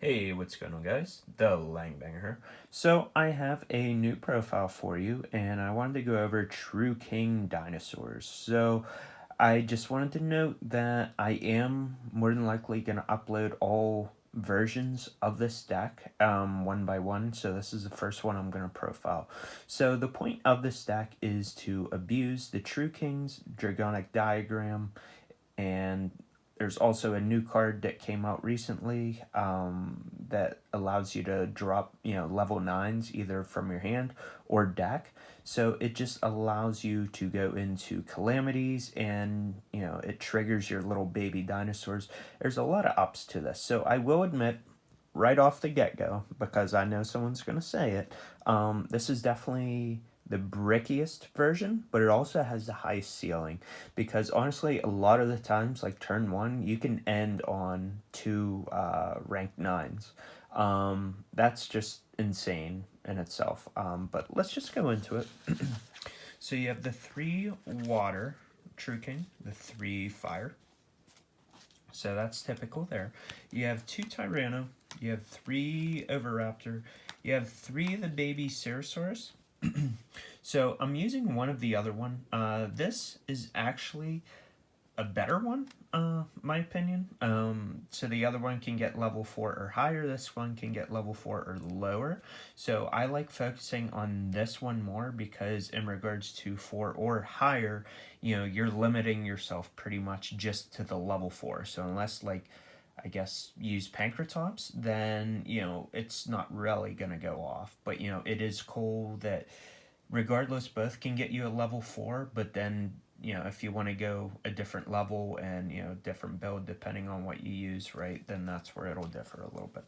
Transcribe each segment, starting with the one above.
Hey, what's going on, guys? The Langbanger here. So, I have a new profile for you, and I wanted to go over True King dinosaurs. So, I just wanted to note that I am more than likely going to upload all versions of this deck one by one. So, this is the first one I'm going to profile. So, the point of this deck is to abuse the True King's Dragonic Diagram, and there's also a new card that came out recently that allows you to drop, level 9s either from your hand or deck. So it just allows you to go into calamities and, it triggers your little baby dinosaurs. There's a lot of ups to this. So I will admit, right off the get-go, because I know someone's going to say it, this is definitely the brickiest version, but it also has the highest ceiling, because honestly a lot of the times, like turn one, you can end on two ranked 9s. That's just insane in itself, but let's just go into it. So you have the 3 water True King, the 3 fire, so that's typical there. You have 2 Tyranno, you have 3 Oviraptor, you have 3 of the baby Ceratosaurus. So I'm using one of the other one. This is actually a better one, my opinion. So the other one can get level 4 or higher. This one can get level 4 or lower. So I like focusing on this one more because in regards to 4 or higher, you're limiting yourself pretty much just to the level 4. So unless I guess use Pancratops, then it's not really gonna go off. But it is cool that regardless both can get you a level 4, but then if you want to go a different level and different build depending on what you use, right, then that's where it'll differ a little bit.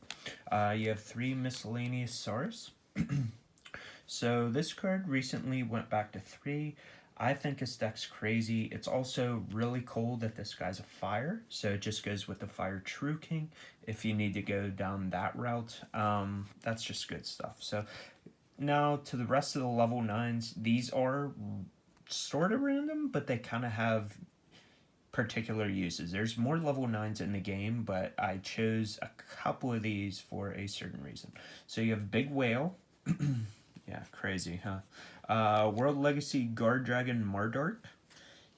You have 3 miscellaneous SARS. So this card recently went back to 3. I think his deck's crazy. It's also really cool that this guy's a fire, so it just goes with the fire True King if you need to go down that route. That's just good stuff. So now to the rest of the level 9s, these are sort of random, but they kind of have particular uses. There's more level 9s in the game, but I chose a couple of these for a certain reason. So you have Big Whale. Yeah, crazy, huh? World Legacy Guard Dragon Mardark.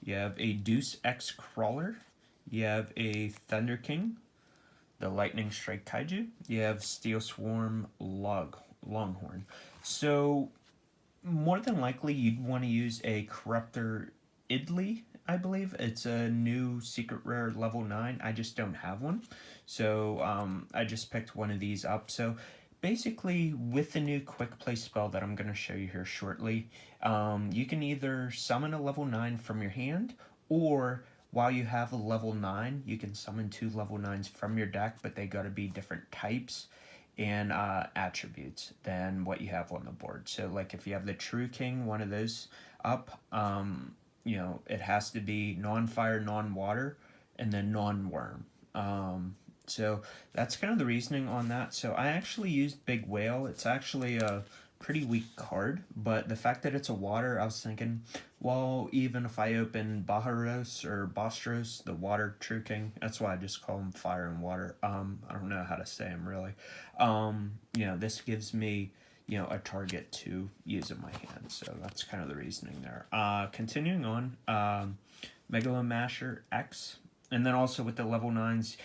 You have a Deuce X Crawler. You have a Thunder King, the Lightning Strike Kaiju. You have Steel Swarm Longhorn. So more than likely you'd want to use a Corruptor Idly, I believe. It's a new secret rare level 9. I just don't have one. So I just picked one of these up. So basically with the new quick play spell that I'm going to show you here shortly, you can either summon a level 9 from your hand, or while you have a level 9, you can summon 2 level 9s from your deck, but they got to be different types and attributes than what you have on the board. So like if you have the True King, one of those up, it has to be non-fire, non-water, and then non-worm. So that's kind of the reasoning on that. So I actually used Big Whale. It's actually a pretty weak card, but the fact that it's a water, I was thinking, well, even if I open Baharos or Bostros, the water True King, that's why I just call them fire and water. I don't know how to say them really. This gives me, a target to use in my hand. So that's kind of the reasoning there. Continuing on, Megalomasher X. And then also with the level 9s,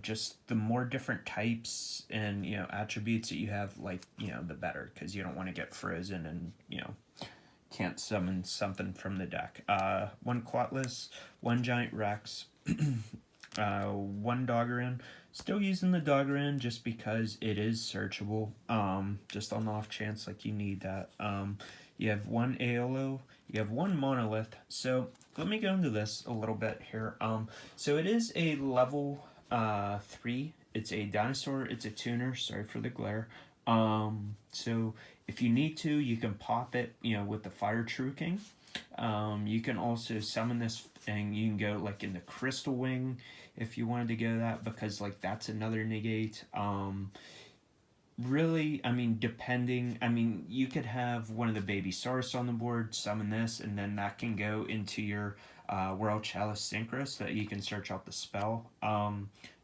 just the more different types and, attributes that you have, the better, because you don't want to get frozen and, can't summon something from the deck. 1 Quatless, 1 Giant Rex, 1 Doggerin. Still using the Doggerin just because it is searchable, just on the off chance you need that. You have 1 Aolo, you have 1 Monolith. So let me go into this a little bit here. So it is a level 3. It's a dinosaur, it's a tuner, sorry for the glare. So if you need to, you can pop it, with the Fire True King. You can also summon this and you can go in the Crystal Wing if you wanted to go that, because that's another negate. Really, depending, you could have one of the baby Saurus on the board, summon this, and then that can go into your World Chalice Synchro so that you can search out the spell.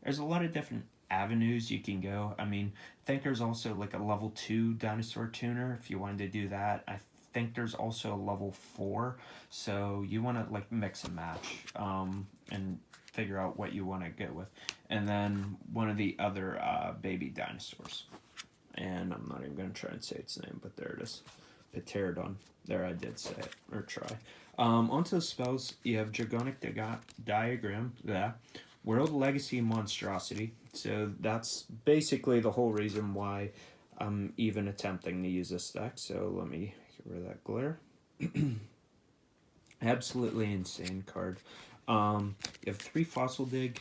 There's a lot of different avenues you can go. I mean, I think there's also like a level 2 dinosaur tuner if you wanted to do that. I think there's also a level 4, so you want to like mix and match, and figure out what you want to go with. And then one of the other baby dinosaurs, and I'm not even going to try and say its name, but there it is. Pterodon. There, I did say it, or try. Onto the spells, you have Dragonic Diagram, yeah. World Legacy Monstrosity. So that's basically the whole reason why I'm even attempting to use this deck. So let me get rid of that glare. Absolutely insane card. You have 3 Fossil Dig,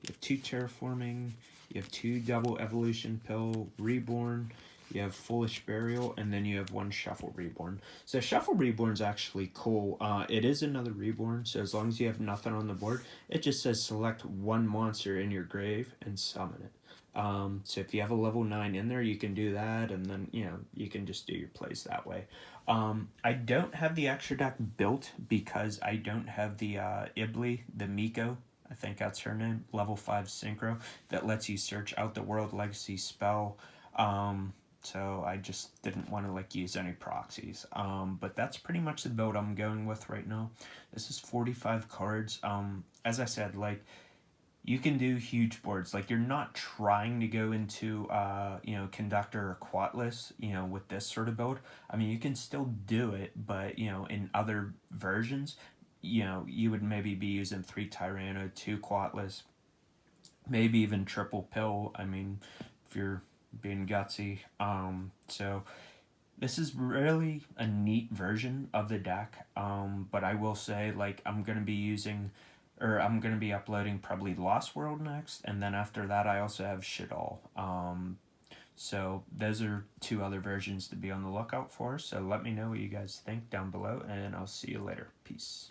you have 2 Terraforming, you have 2 Double Evolution Pill, Reborn, you have Foolish Burial, and then you have 1 Shuffle Reborn. So Shuffle Reborn is actually cool. It is another Reborn, so as long as you have nothing on the board, it just says select 1 monster in your grave and summon it. So if you have a level 9 in there, you can do that, and then, you know, you can just do your plays that way. I don't have the extra deck built because I don't have the Ibli, the Miko, I think that's her name, level 5 Synchro, that lets you search out the World Legacy spell. So I just didn't want to like use any proxies. But that's pretty much the build I'm going with right now. This is 45 cards. As I said, like, you can do huge boards. Like, you're not trying to go into, you know, Conductor or Quatless, you know, with this sort of build. I mean, you can still do it, but, you know, in other versions, you know, you would maybe be using 3 Tyranno, 2 Quatless, maybe even triple Pill. I mean, if you're being gutsy. So this is really a neat version of the deck. But I will say, like, I'm going to be using, or I'm going to be uploading probably Lost World next, and then after that I also have Shit All. So those are 2 other versions to be on the lookout for. So let me know what you guys think down below, and I'll see you later. Peace.